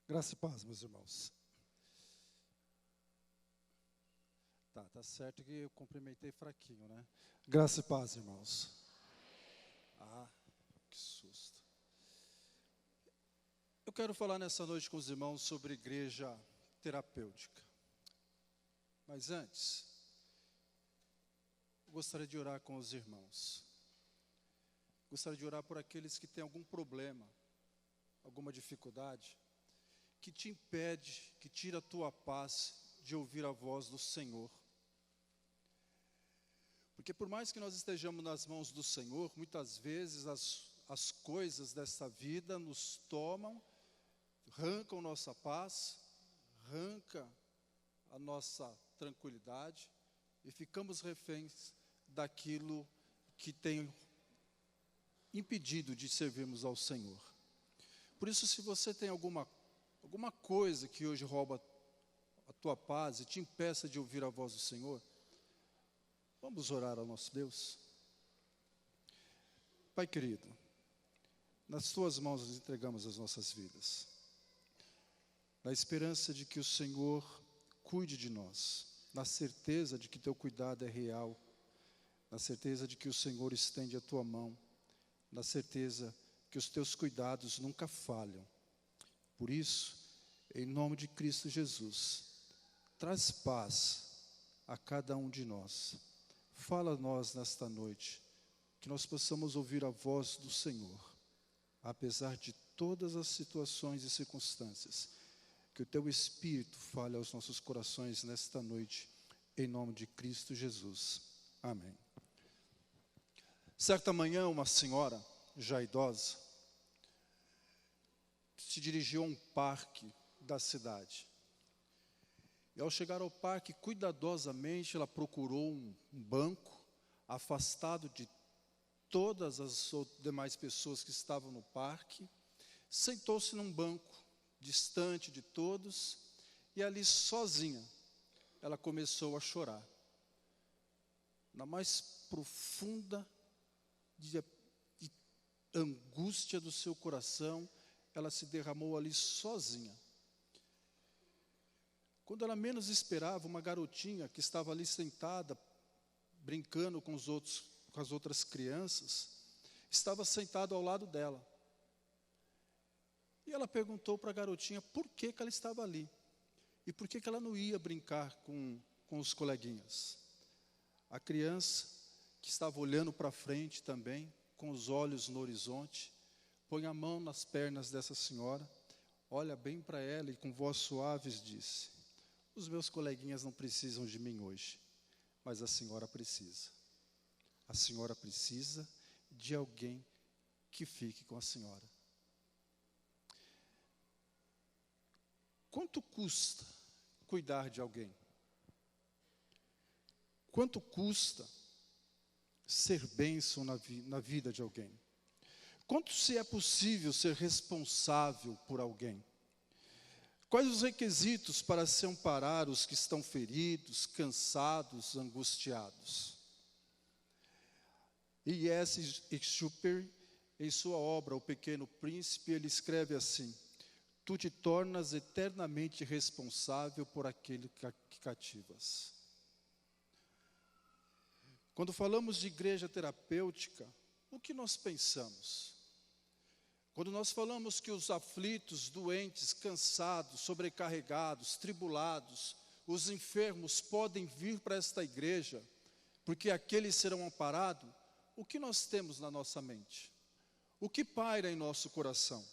Graça e paz, meus irmãos. Tá certo que eu cumprimentei fraquinho, né? Graça e paz, irmãos. Que susto. Eu quero falar nessa noite com os irmãos sobre igreja terapêutica. Mas antes, eu gostaria de orar com os irmãos. Gostaria de orar por aqueles que têm algum problema, alguma dificuldade, que te impede, que tira a tua paz de ouvir a voz do Senhor. Porque por mais que nós estejamos nas mãos do Senhor, muitas vezes as coisas dessa vida nos tomam, arrancam nossa paz, arranca a nossa tranquilidade e ficamos reféns daquilo que tem impedido de servirmos ao Senhor. Por isso, se você tem alguma coisa que hoje rouba a tua paz e te impeça de ouvir a voz do Senhor, vamos orar ao nosso Deus. Pai querido, nas tuas mãos nós entregamos as nossas vidas, na esperança de que o Senhor cuide de nós, na certeza de que teu cuidado é real, na certeza de que o Senhor estende a tua mão, na certeza que os teus cuidados nunca falham. Por isso, em nome de Cristo Jesus, traz paz a cada um de nós. Fala a nós nesta noite, que nós possamos ouvir a voz do Senhor, apesar de todas as situações e circunstâncias, que o teu Espírito fale aos nossos corações nesta noite, em nome de Cristo Jesus. Amém. Certa manhã, uma senhora, já idosa, se dirigiu a um parque da cidade. E ao chegar ao parque, cuidadosamente, ela procurou um banco, afastado de todas as demais pessoas que estavam no parque, sentou-se num banco, distante de todos, e ali sozinha, ela começou a chorar. Na mais profunda de angústia do seu coração, ela se derramou ali sozinha. Quando ela menos esperava, uma garotinha que estava ali sentada, brincando com as outras crianças, estava sentada ao lado dela. E ela perguntou para a garotinha por que ela estava ali. E por que ela não ia brincar com os coleguinhas. A criança, que estava olhando para frente também, com os olhos no horizonte, põe a mão nas pernas dessa senhora, olha bem para ela e com voz suave disse: os meus coleguinhas não precisam de mim hoje, mas a senhora precisa. A senhora precisa de alguém que fique com a senhora. Quanto custa cuidar de alguém? Quanto custa ser bênção na vida de alguém? Quanto se é possível ser responsável por alguém? Quais os requisitos para se amparar os que estão feridos, cansados, angustiados? E S. Schuper, em sua obra O Pequeno Príncipe, ele escreve assim: tu te tornas eternamente responsável por aquele que cativas. Quando falamos de igreja terapêutica, o que nós pensamos? Quando nós falamos que os aflitos, doentes, cansados, sobrecarregados, tribulados, os enfermos podem vir para esta igreja, porque aqueles serão amparados, o que nós temos na nossa mente? O que paira em nosso coração?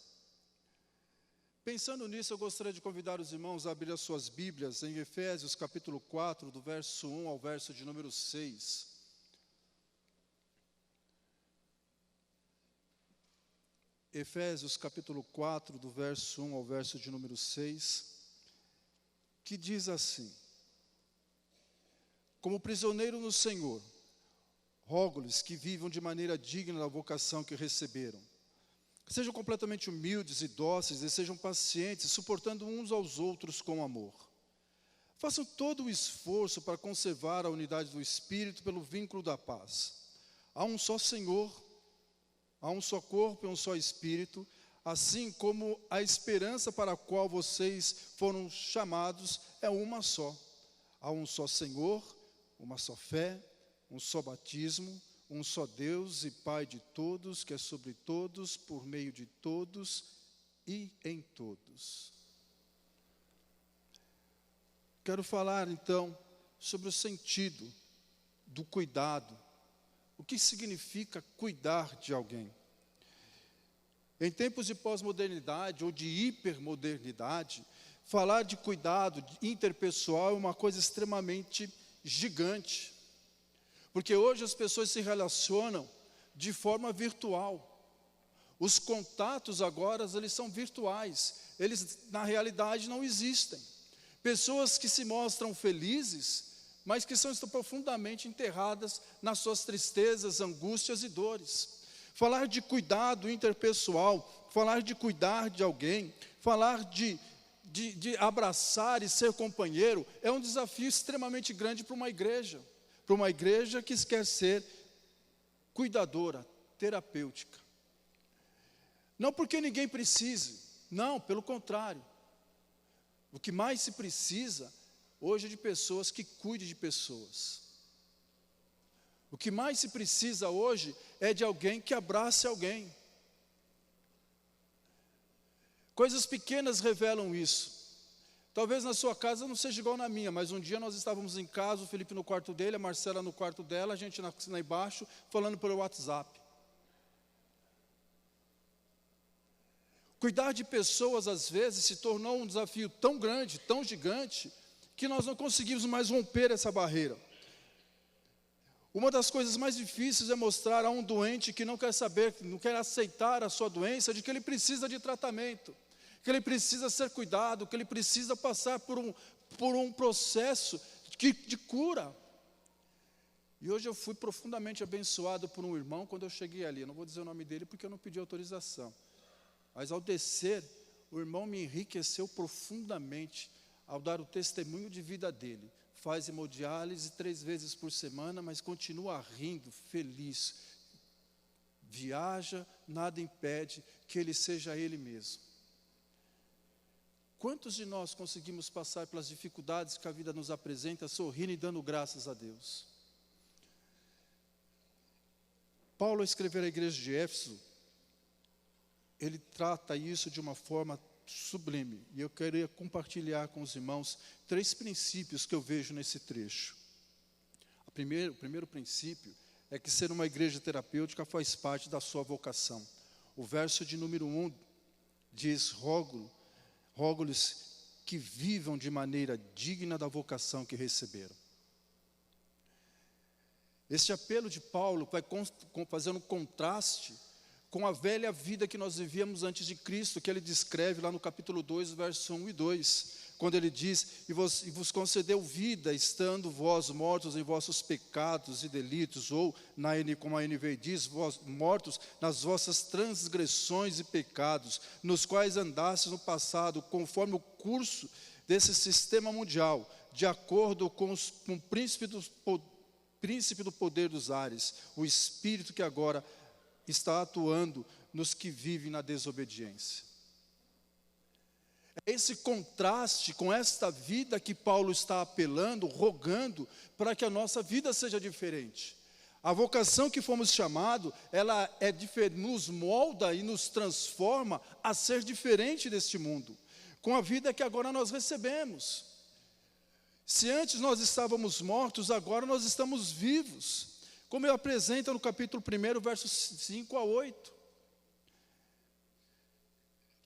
Pensando nisso, eu gostaria de convidar os irmãos a abrir as suas Bíblias em Efésios capítulo 4, do verso 1 ao verso de número 6. Efésios capítulo 4, do verso 1 ao verso de número 6, que diz assim: como prisioneiro no Senhor, rogo-lhes que vivam de maneira digna da vocação que receberam. Sejam completamente humildes e dóceis e sejam pacientes, suportando uns aos outros com amor. Façam todo o esforço para conservar a unidade do Espírito pelo vínculo da paz. Há um só Senhor, há um só corpo e um só Espírito, assim como a esperança para a qual vocês foram chamados é uma só. Há um só Senhor, uma só fé, um só batismo, um só Deus e Pai de todos, que é sobre todos, por meio de todos e em todos. Quero falar então sobre o sentido do cuidado. O que significa cuidar de alguém? Em tempos de pós-modernidade ou de hipermodernidade, falar de cuidado interpessoal é uma coisa extremamente gigante. Porque hoje as pessoas se relacionam de forma virtual. Os contatos agora, eles são virtuais. Eles, na realidade, não existem. Pessoas que se mostram felizes, mas que são profundamente enterradas nas suas tristezas, angústias e dores. Falar de cuidado interpessoal, falar de cuidar de alguém, falar de abraçar e ser companheiro, é um desafio extremamente grande para uma igreja que quer ser cuidadora, terapêutica. Não porque ninguém precise, não, pelo contrário. O que mais se precisa hoje é de pessoas que cuidem de pessoas. O que mais se precisa hoje é de alguém que abrace alguém. Coisas pequenas revelam isso. Talvez na sua casa não seja igual na minha, mas um dia nós estávamos em casa, o Felipe no quarto dele, a Marcela no quarto dela, a gente lá embaixo, falando pelo WhatsApp. Cuidar de pessoas, às vezes, se tornou um desafio tão grande, tão gigante, que nós não conseguimos mais romper essa barreira. Uma das coisas mais difíceis é mostrar a um doente que não quer saber, não quer aceitar a sua doença, de que ele precisa de tratamento, que ele precisa ser cuidado, que ele precisa passar por um processo de cura. E hoje eu fui profundamente abençoado por um irmão quando eu cheguei ali. Eu não vou dizer o nome dele porque eu não pedi autorização. Mas ao descer, o irmão me enriqueceu profundamente ao dar o testemunho de vida dele. Faz hemodiálise 3 vezes por semana, mas continua rindo, feliz. Viaja, nada impede que ele seja ele mesmo. Quantos de nós conseguimos passar pelas dificuldades que a vida nos apresenta, sorrindo e dando graças a Deus? Paulo, ao escrever à igreja de Éfeso, ele trata isso de uma forma sublime. E eu queria compartilhar com os irmãos 3 princípios que eu vejo nesse trecho. O primeiro princípio é que ser uma igreja terapêutica faz parte da sua vocação. O verso de número 1 diz: rogo-lhes que vivam de maneira digna da vocação que receberam. Este apelo de Paulo vai fazendo um contraste com a velha vida que nós vivíamos antes de Cristo, que ele descreve lá no capítulo 2, verso 1 e 2, quando ele diz: e vos concedeu vida, estando vós mortos em vossos pecados e delitos, ou, como a NVI diz, vós mortos nas vossas transgressões e pecados, nos quais andastes no passado, conforme o curso desse sistema mundial, de acordo com o príncipe do poder dos ares, o espírito que agora está atuando nos que vivem na desobediência. É esse contraste com esta vida que Paulo está apelando, rogando, para que a nossa vida seja diferente. A vocação que fomos chamados, ela nos molda e nos transforma a ser diferente deste mundo, com a vida que agora nós recebemos. Se antes nós estávamos mortos, agora nós estamos vivos. Como ele apresenta no capítulo 1, versos 5 a 8.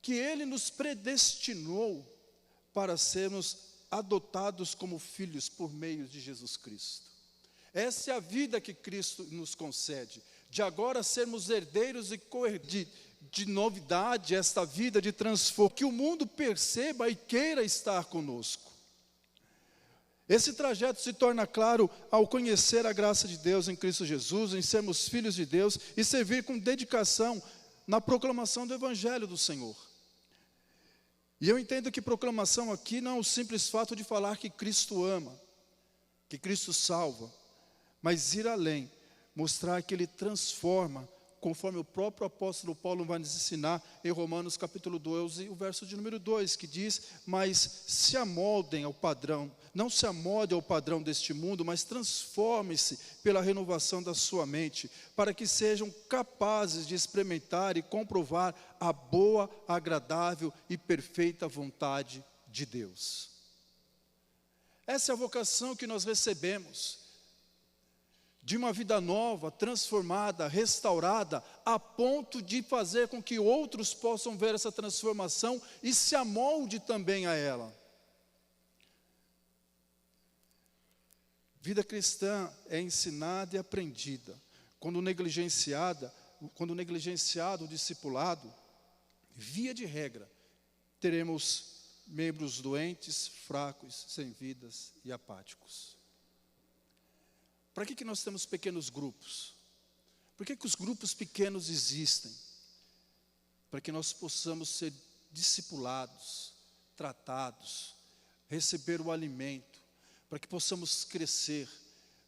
Que ele nos predestinou para sermos adotados como filhos por meio de Jesus Cristo. Essa é a vida que Cristo nos concede, de agora sermos herdeiros de novidade, esta vida de transformação, que o mundo perceba e queira estar conosco. Esse trajeto se torna claro ao conhecer a graça de Deus em Cristo Jesus, em sermos filhos de Deus e servir com dedicação na proclamação do Evangelho do Senhor. E eu entendo que proclamação aqui não é o simples fato de falar que Cristo ama, que Cristo salva, mas ir além, mostrar que Ele transforma conforme o próprio apóstolo Paulo vai nos ensinar em Romanos capítulo 12, o verso de número 2, que diz: mas se amoldem ao padrão, não se amoldem ao padrão deste mundo, mas transformem-se pela renovação da sua mente, para que sejam capazes de experimentar e comprovar a boa, agradável e perfeita vontade de Deus. Essa é a vocação que nós recebemos, de uma vida nova, transformada, restaurada, a ponto de fazer com que outros possam ver essa transformação e se amolde também a ela. Vida cristã é ensinada e aprendida. Quando negligenciado o discipulado, via de regra, teremos membros doentes, fracos, sem vidas e apáticos. Para que nós temos pequenos grupos? Por que os grupos pequenos existem? Para que nós possamos ser discipulados, tratados, receber o alimento, para que possamos crescer,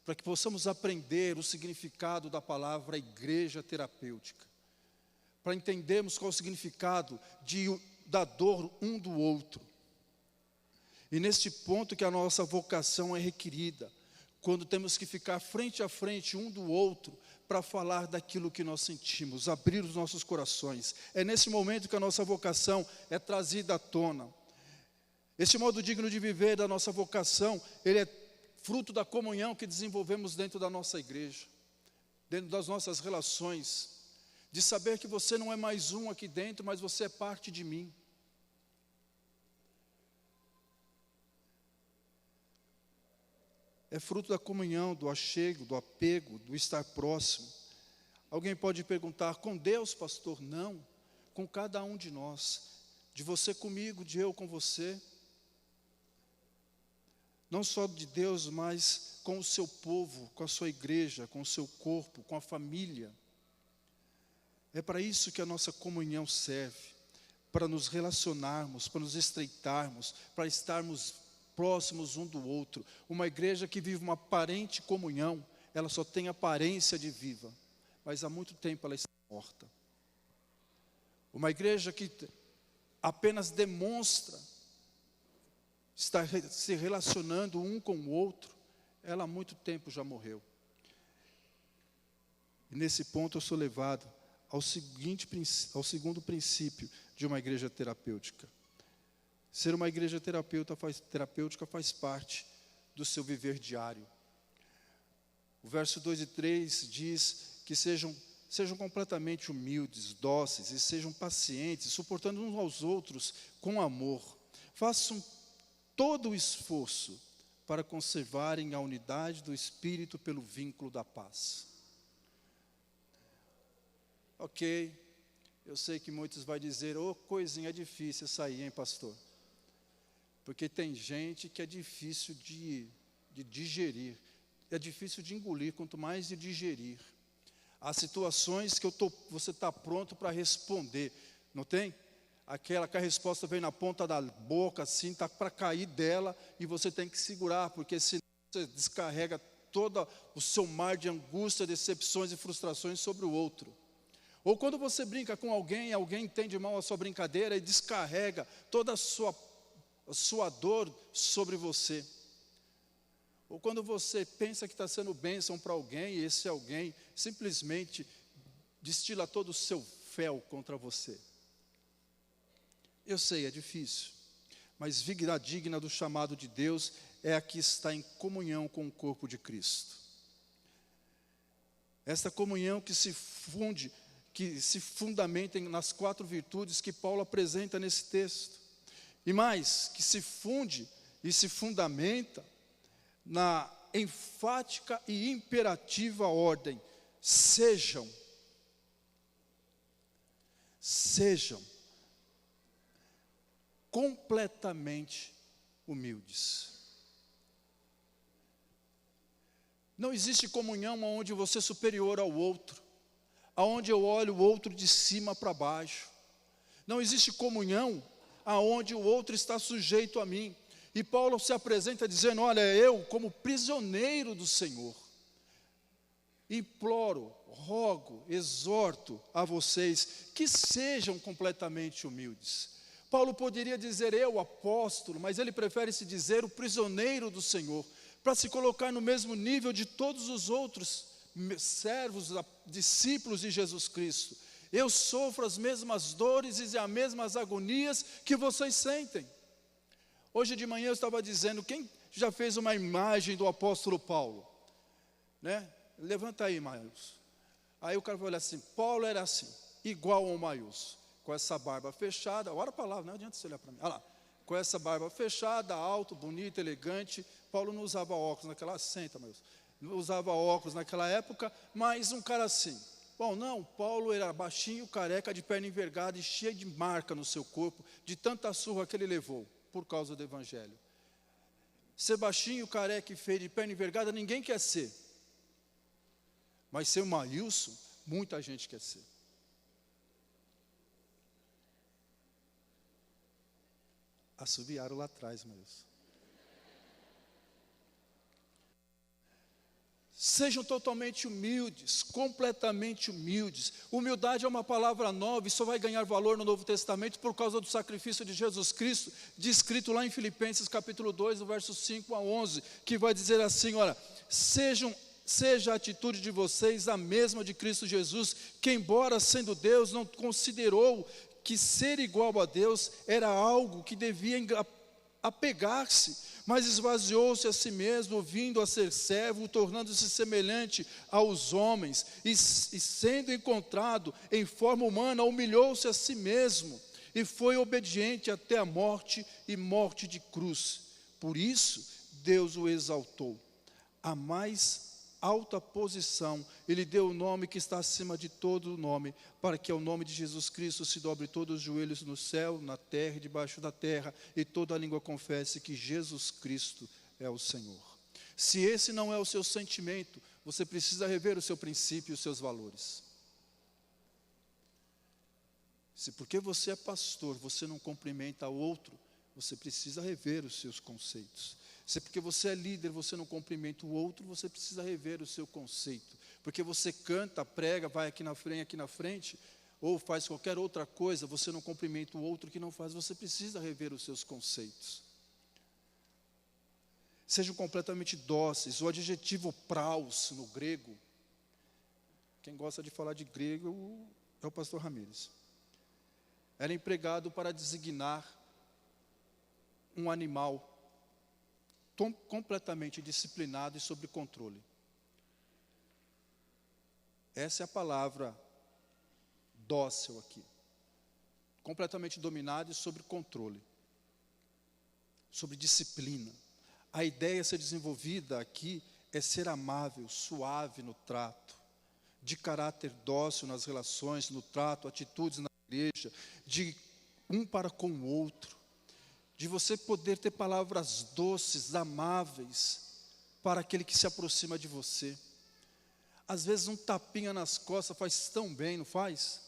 para que possamos aprender o significado da palavra igreja terapêutica, para entendermos qual é o significado da dor um do outro. E neste ponto que a nossa vocação é requerida, quando temos que ficar frente a frente um do outro, para falar daquilo que nós sentimos, abrir os nossos corações. É nesse momento que a nossa vocação é trazida à tona. Esse modo digno de viver da nossa vocação, ele é fruto da comunhão que desenvolvemos dentro da nossa igreja, dentro das nossas relações, de saber que você não é mais um aqui dentro, mas você é parte de mim. É fruto da comunhão, do achego, do apego, do estar próximo. Alguém pode perguntar: com Deus, pastor? Não, com cada um de nós, de você comigo, de eu com você. Não só de Deus, mas com o seu povo, com a sua igreja, com o seu corpo, com a família. É para isso que a nossa comunhão serve, para nos relacionarmos, para nos estreitarmos, para estarmos próximos um do outro. Uma igreja que vive uma aparente comunhão, ela só tem aparência de viva, mas há muito tempo ela está morta. Uma igreja que apenas demonstra estar se relacionando um com o outro, ela há muito tempo já morreu. E nesse ponto eu sou levado ao segundo princípio de uma igreja terapêutica. Ser uma igreja terapêutica faz parte do seu viver diário. O verso 2 e 3 diz que sejam completamente humildes, dóceis e sejam pacientes, suportando uns aos outros com amor. Façam todo o esforço para conservarem a unidade do Espírito pelo vínculo da paz. Ok, eu sei que muitos vão dizer: ô, coisinha difícil essa aí, hein, pastor? Porque tem gente que é difícil de digerir, é difícil de engolir, quanto mais de digerir. Há situações que você está pronto para responder, não tem? Aquela que a resposta vem na ponta da boca, assim, está para cair dela, e você tem que segurar, porque senão você descarrega todo o seu mar de angústia, decepções e frustrações sobre o outro. Ou quando você brinca com alguém entende mal a sua brincadeira e descarrega toda a sua dor sobre você. Ou quando você pensa que está sendo bênção para alguém, e esse alguém simplesmente destila todo o seu fel contra você. Eu sei, é difícil, mas vida digna do chamado de Deus é a que está em comunhão com o corpo de Cristo. Esta comunhão que se fundamenta nas 4 virtudes que Paulo apresenta nesse texto. E mais, que se funde e se fundamenta na enfática e imperativa ordem: sejam completamente humildes. Não existe comunhão onde você é superior ao outro, aonde eu olho o outro de cima para baixo. Não existe comunhão aonde o outro está sujeito a mim. E Paulo se apresenta dizendo: olha, eu como prisioneiro do Senhor. imploro, rogo, exorto a vocês que sejam completamente humildes. Paulo poderia dizer eu, apóstolo, mas ele prefere se dizer o prisioneiro do Senhor, para se colocar no mesmo nível de todos os outros servos, discípulos de Jesus Cristo. Eu sofro as mesmas dores e as mesmas agonias que vocês sentem. Hoje de manhã eu estava dizendo, quem já fez uma imagem do apóstolo Paulo? Né? Levanta aí, Maius. Aí o cara vai olhar assim, Paulo era assim, igual ao Maius, com essa barba fechada, olha a palavra, não adianta você olhar para mim, olha lá, com essa barba fechada, alto, bonito, elegante. Paulo não usava óculos naquela, senta, Maius, não usava óculos naquela época, mas um cara assim. Bom, não, Paulo era baixinho, careca, de perna envergada e cheio de marca no seu corpo, de tanta surra que ele levou, por causa do Evangelho. Ser baixinho, careca e feio, de perna envergada, ninguém quer ser. Mas ser o Maílson, muita gente quer ser. Assobiaram lá atrás, Maílson. Sejam totalmente humildes, completamente humildes. Humildade é uma palavra nova e só vai ganhar valor no Novo Testamento por causa do sacrifício de Jesus Cristo, descrito lá em Filipenses capítulo 2, do verso 5 a 11, que vai dizer assim, olha, seja a atitude de vocês a mesma de Cristo Jesus, que embora sendo Deus, não considerou que ser igual a Deus era algo que devia apegar-se, mas esvaziou-se a si mesmo, vindo a ser servo, tornando-se semelhante aos homens, e sendo encontrado em forma humana, humilhou-se a si mesmo, e foi obediente até a morte, e morte de cruz. Por isso, Deus o exaltou a mais alta posição, ele deu o nome que está acima de todo o nome, para que ao nome de Jesus Cristo se dobre todos os joelhos no céu, na terra e debaixo da terra, e toda a língua confesse que Jesus Cristo é o Senhor. Se esse não é o seu sentimento, você precisa rever o seu princípio e os seus valores. Se porque você é pastor, você não cumprimenta o outro, você precisa rever os seus conceitos. Se porque você é líder, você não cumprimenta o outro, você precisa rever o seu conceito. Porque você canta, prega, vai aqui na frente, ou faz qualquer outra coisa, você não cumprimenta o outro que não faz, você precisa rever os seus conceitos. Sejam completamente dóceis. O adjetivo praus no grego, quem gosta de falar de grego é o pastor Ramírez. Era empregado para designar um animal completamente disciplinado e sob controle. Essa é a palavra dócil aqui. Completamente dominado e sob controle. Sobre disciplina. A ideia a ser desenvolvida aqui é ser amável, suave no trato, de caráter dócil nas relações, no trato, atitudes na igreja, de um para com o outro, de você poder ter palavras doces, amáveis, para aquele que se aproxima de você. Às vezes um tapinha nas costas faz tão bem, não faz?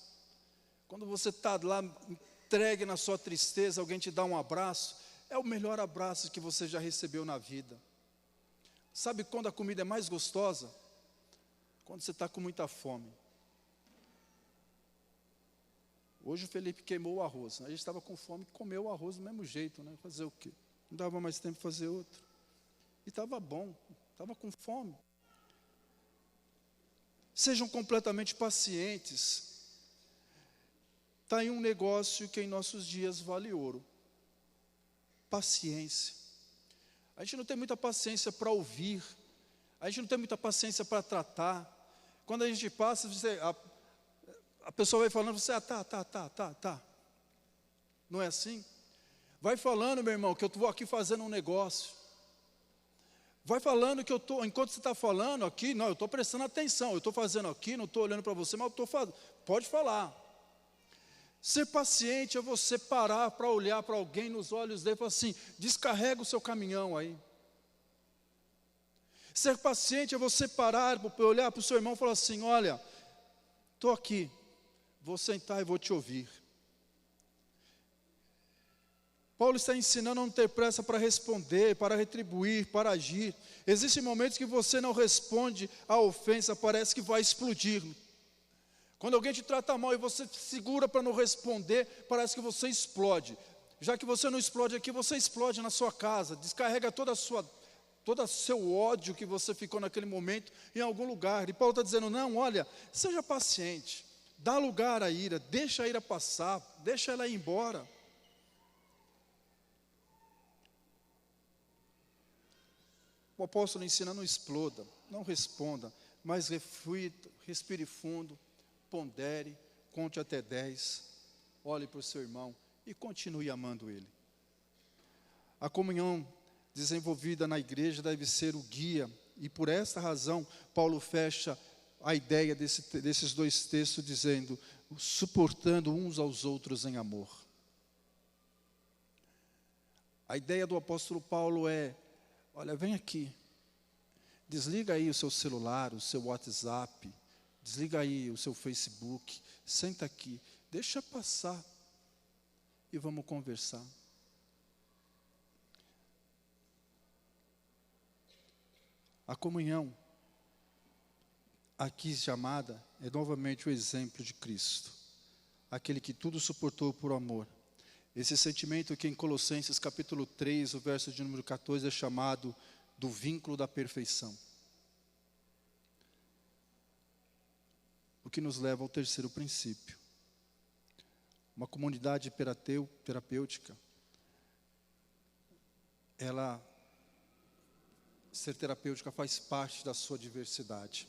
Quando você está lá, entregue na sua tristeza, alguém te dá um abraço, é o melhor abraço que você já recebeu na vida. Sabe quando a comida é mais gostosa? Quando você está com muita fome. Hoje o Felipe queimou o arroz, a gente estava com fome, comeu o arroz do mesmo jeito, né? Fazer o quê? Não dava mais tempo de fazer outro. E estava bom, estava com fome. Sejam completamente pacientes. Está aí um negócio que em nossos dias vale ouro. Paciência. A gente não tem muita paciência para ouvir, a gente não tem muita paciência para tratar. Quando a gente passa, a pessoa vai falando, você, tá. Não é assim? Vai falando, meu irmão, que eu estou aqui fazendo um negócio. Vai falando que enquanto você está falando aqui, não, eu estou prestando atenção, eu estou fazendo aqui, não estou olhando para você, mas eu estou fazendo. Pode falar. Ser paciente é você parar para olhar para alguém nos olhos dele e falar assim, descarrega o seu caminhão aí. Ser paciente é você parar, olhar para o seu irmão e falar assim, olha, estou aqui. Vou sentar e vou te ouvir. Paulo está ensinando a não ter pressa para responder, para retribuir, para agir. Existem momentos que você não responde à ofensa, parece que vai explodir. Quando alguém te trata mal e você segura para não responder, parece que você explode. Já que você não explode aqui, você explode na sua casa, descarrega todo o seu ódio que você ficou naquele momento em algum lugar. E Paulo está dizendo, não, olha, seja paciente, dá lugar à ira, deixa a ira passar, deixa ela ir embora. O apóstolo ensina, não exploda, não responda, mas reflita, respire fundo, pondere, conte até 10, olhe para o seu irmão e continue amando ele. A comunhão desenvolvida na igreja deve ser o guia, e por esta razão Paulo fecha a ideia desses dois textos dizendo, suportando uns aos outros em amor. A ideia do apóstolo Paulo é, olha, vem aqui, desliga aí o seu celular, o seu WhatsApp, desliga aí o seu Facebook, senta aqui, deixa passar e vamos conversar. A comunhão aqui chamada é novamente o exemplo de Cristo, aquele que tudo suportou por amor. Esse sentimento que em Colossenses capítulo 3, o verso de número 14 é chamado do vínculo da perfeição. O que nos leva ao terceiro princípio. Uma comunidade terapêutica, ser terapêutica faz parte da sua diversidade.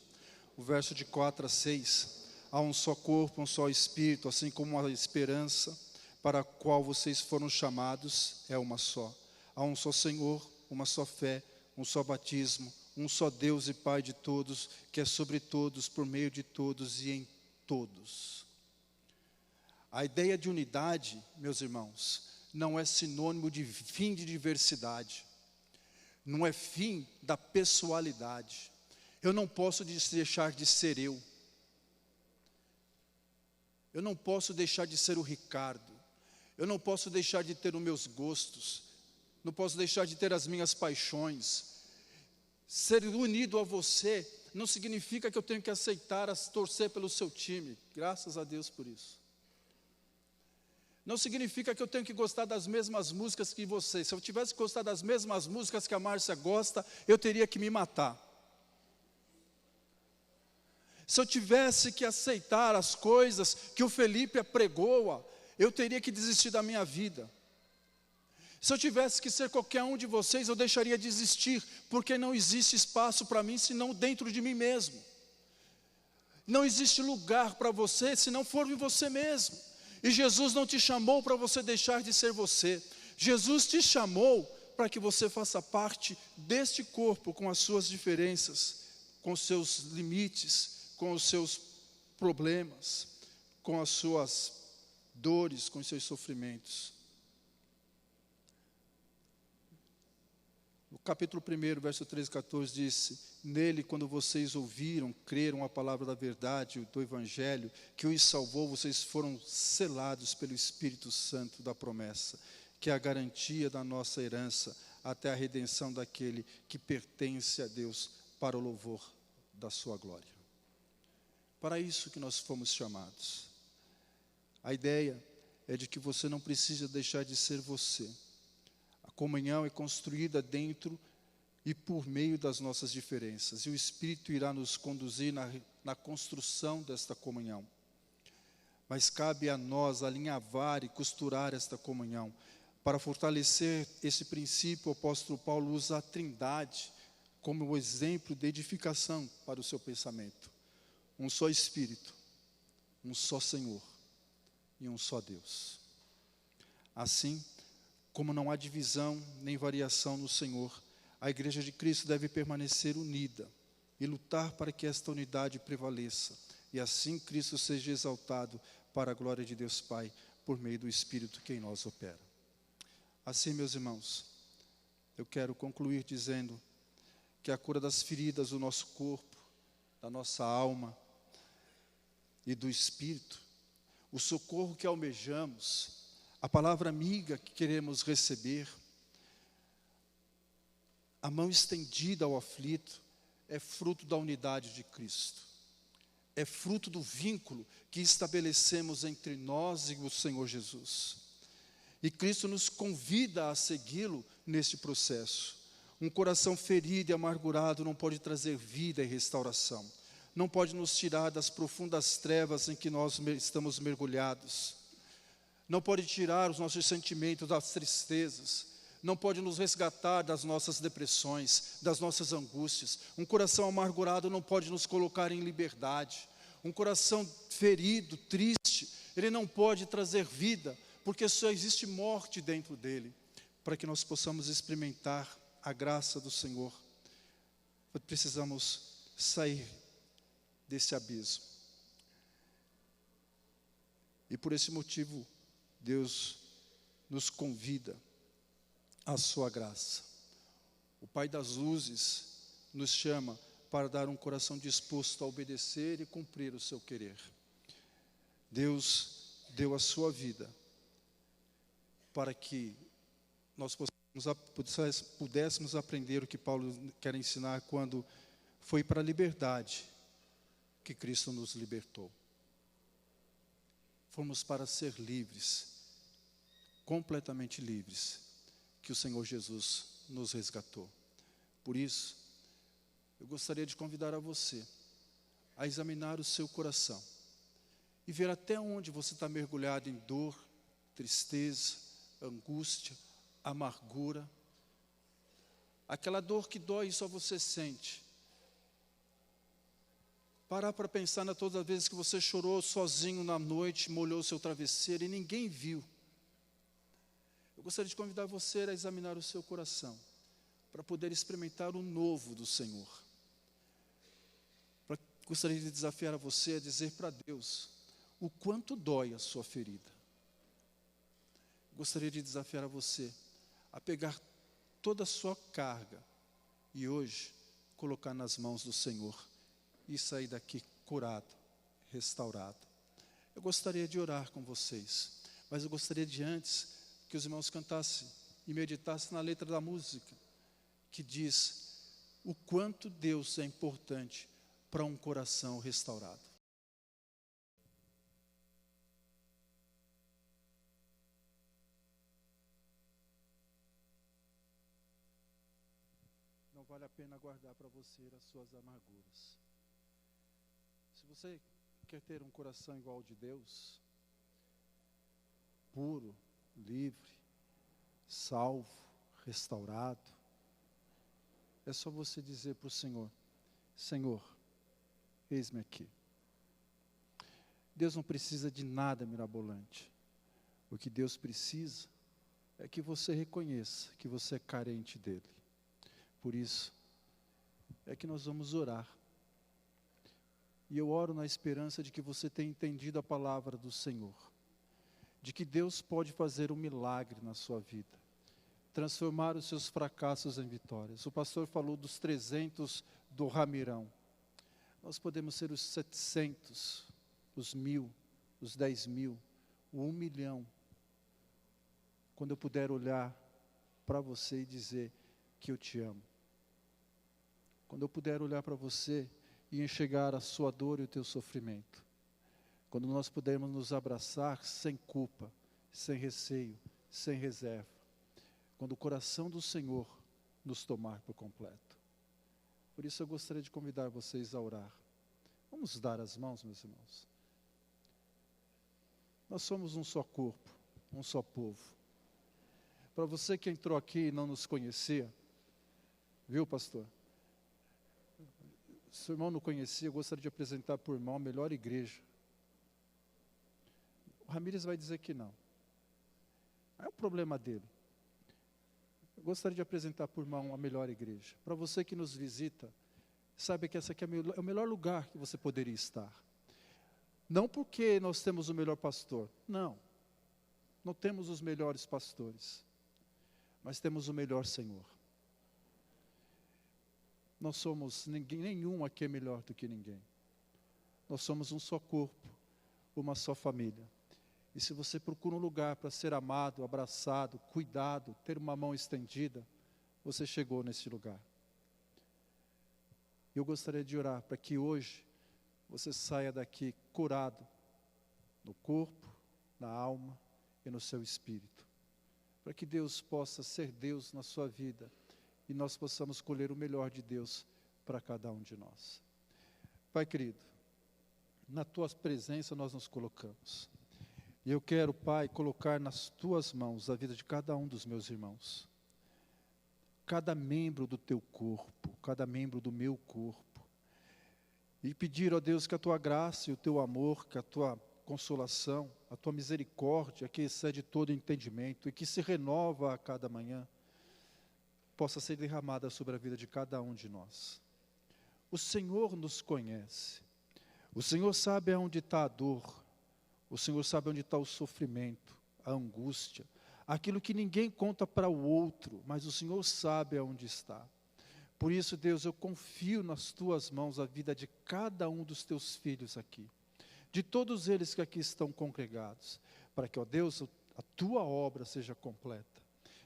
O verso de 4 a 6, há um só corpo, um só espírito, assim como a esperança para a qual vocês foram chamados é uma só. Há um só Senhor, uma só fé, um só batismo, um só Deus e Pai de todos, que é sobre todos, por meio de todos e em todos. A ideia de unidade, meus irmãos, não é sinônimo de fim de diversidade. Não é fim da pessoalidade. Eu não posso deixar de ser eu. Eu não posso deixar de ser o Ricardo. Eu não posso deixar de ter os meus gostos. Não posso deixar de ter as minhas paixões. Ser unido a você não significa que eu tenho que aceitar, torcer pelo seu time. Graças a Deus por isso. Não significa que eu tenho que gostar das mesmas músicas que você. Se eu tivesse que gostar das mesmas músicas que a Márcia gosta, eu teria que me matar. Se eu tivesse que aceitar as coisas que o Felipe apregoa, eu teria que desistir da minha vida. Se eu tivesse que ser qualquer um de vocês, eu deixaria de existir, porque não existe espaço para mim, senão dentro de mim mesmo. Não existe lugar para você, se não for em você mesmo. E Jesus não te chamou para você deixar de ser você. Jesus te chamou para que você faça parte deste corpo, com as suas diferenças, com os seus limites, com os seus problemas, com as suas dores, com os seus sofrimentos. O capítulo 1, verso 13 e 14 disse, nele, quando vocês ouviram, creram a palavra da verdade, do Evangelho, que os salvou, vocês foram selados pelo Espírito Santo da promessa, que é a garantia da nossa herança, até a redenção daquele que pertence a Deus, para o louvor da sua glória. Para isso que nós fomos chamados. A ideia é de que você não precisa deixar de ser você. A comunhão é construída dentro e por meio das nossas diferenças. E o Espírito irá nos conduzir na construção desta comunhão. Mas cabe a nós alinhavar e costurar esta comunhão. Para fortalecer esse princípio, o apóstolo Paulo usa a Trindade como o exemplo de edificação para o seu pensamento. Um só Espírito, um só Senhor e um só Deus. Assim, como não há divisão nem variação no Senhor, a Igreja de Cristo deve permanecer unida e lutar para que esta unidade prevaleça. E assim Cristo seja exaltado para a glória de Deus Pai, por meio do Espírito que em nós opera. Assim, meus irmãos, eu quero concluir dizendo que a cura das feridas do nosso corpo, da nossa alma e do Espírito, o socorro que almejamos, a palavra amiga que queremos receber, a mão estendida ao aflito, é fruto da unidade de Cristo. É fruto do vínculo que estabelecemos entre nós e o Senhor Jesus. E Cristo nos convida a segui-lo neste processo. Um coração ferido e amargurado não pode trazer vida e restauração. Não pode nos tirar das profundas trevas em que nós estamos mergulhados. Não pode tirar os nossos sentimentos das tristezas. Não pode nos resgatar das nossas depressões, das nossas angústias. Um coração amargurado não pode nos colocar em liberdade. Um coração ferido, triste, ele não pode trazer vida, porque só existe morte dentro dele. Para que nós possamos experimentar a graça do Senhor, precisamos sair desse abismo. E por esse motivo, Deus nos convida à sua graça. O Pai das luzes nos chama para dar um coração disposto a obedecer e cumprir o seu querer. Deus deu a sua vida para que nós pudéssemos aprender o que Paulo quer ensinar quando foi para a liberdade que Cristo nos libertou. Fomos para ser livres, completamente livres, que o Senhor Jesus nos resgatou. Por isso, eu gostaria de convidar a você a examinar o seu coração e ver até onde você está mergulhado em dor, tristeza, angústia, amargura, aquela dor que dói e só você sente. Parar para pensar na todas as vezes que você chorou sozinho na noite, molhou seu travesseiro e ninguém viu. Eu gostaria de convidar você a examinar o seu coração, para poder experimentar o novo do Senhor. Gostaria de desafiar a você a dizer para Deus o quanto dói a sua ferida. Gostaria de desafiar a você a pegar toda a sua carga e hoje colocar nas mãos do Senhor e sair daqui curado, restaurado. Eu gostaria de orar com vocês, mas eu gostaria de antes que os irmãos cantassem e meditassem na letra da música, que diz o quanto Deus é importante para um coração restaurado. Não vale a pena guardar para você as suas amarguras. Se você quer ter um coração igual ao de Deus, puro, livre, salvo, restaurado, é só você dizer para o Senhor: Senhor, eis-me aqui. Deus não precisa de nada mirabolante. O que Deus precisa é que você reconheça que você é carente dele. Por isso, é que nós vamos orar. E eu oro na esperança de que você tenha entendido a palavra do Senhor. De que Deus pode fazer um milagre na sua vida. Transformar os seus fracassos em vitórias. O pastor falou dos 300 do Ramirão. Nós podemos ser os 700, os 1000, os 10.000, o 1 milhão. Quando eu puder olhar para você e dizer que eu te amo. Quando eu puder olhar para você e enxergar a sua dor e o teu sofrimento. Quando nós pudermos nos abraçar sem culpa, sem receio, sem reserva. Quando o coração do Senhor nos tomar por completo. Por isso eu gostaria de convidar vocês a orar. Vamos dar as mãos, meus irmãos. Nós somos um só corpo, um só povo. Para você que entrou aqui e não nos conhecia, viu, pastor? Se o irmão não conhecia, eu gostaria de apresentar para o irmão a melhor igreja. O Ramírez vai dizer que não. É o problema dele. Eu gostaria de apresentar para o irmão a melhor igreja. Para você que nos visita, saiba que essa aqui é o melhor lugar que você poderia estar. Não porque nós temos o melhor pastor. Não. Não temos os melhores pastores. Mas temos o melhor Senhor. Nós somos, nenhum aqui é melhor do que ninguém. Nós somos um só corpo, uma só família. E se você procura um lugar para ser amado, abraçado, cuidado, ter uma mão estendida, você chegou nesse lugar. Eu gostaria de orar para que hoje você saia daqui curado, no corpo, na alma e no seu espírito. Para que Deus possa ser Deus na sua vida e nós possamos colher o melhor de Deus para cada um de nós. Pai querido, na tua presença nós nos colocamos. E eu quero, Pai, colocar nas tuas mãos a vida de cada um dos meus irmãos. Cada membro do teu corpo, cada membro do meu corpo. E pedir, ó Deus, que a tua graça e o teu amor, que a tua consolação, a tua misericórdia, que excede todo entendimento e que se renova a cada manhã, possa ser derramada sobre a vida de cada um de nós. O Senhor nos conhece. O Senhor sabe aonde está a dor. O Senhor sabe onde está o sofrimento, a angústia, aquilo que ninguém conta para o outro, mas o Senhor sabe aonde está. Por isso, Deus, eu confio nas tuas mãos a vida de cada um dos teus filhos aqui, de todos eles que aqui estão congregados, para que, ó Deus, a tua obra seja completa.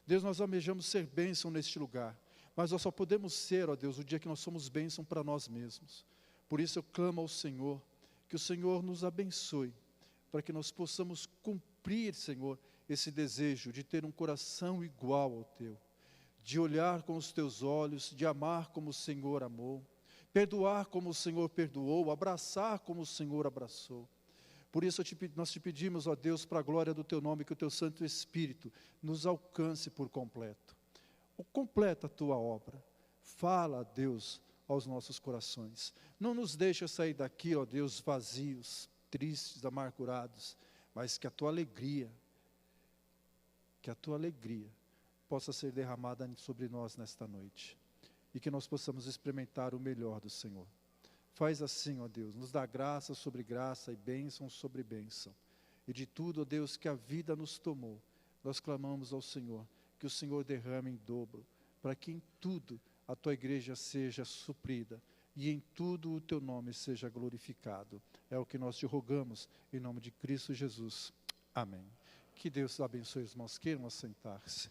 Deus, nós almejamos ser bênção neste lugar, mas nós só podemos ser, ó Deus, o dia que nós somos bênção para nós mesmos. Por isso eu clamo ao Senhor, que o Senhor nos abençoe, para que nós possamos cumprir, Senhor, esse desejo de ter um coração igual ao teu, de olhar com os teus olhos, de amar como o Senhor amou, perdoar como o Senhor perdoou, abraçar como o Senhor abraçou. Por isso nós te pedimos, ó Deus, para a glória do teu nome, que o teu Santo Espírito nos alcance por completo. Completa a tua obra. Fala, Deus, aos nossos corações. Não nos deixa sair daqui, ó Deus, vazios, tristes, amargurados, mas que a tua alegria possa ser derramada sobre nós nesta noite, e que nós possamos experimentar o melhor do Senhor. Faz assim, ó Deus, nos dá graça sobre graça e bênção sobre bênção, e de tudo, ó Deus, que a vida nos tomou, nós clamamos ao Senhor, que o Senhor derrame em dobro, para que em tudo a tua igreja seja suprida, e em tudo o teu nome seja glorificado. É o que nós te rogamos, em nome de Cristo Jesus. Amém. Que Deus abençoe os irmãos, queiram assentar-se.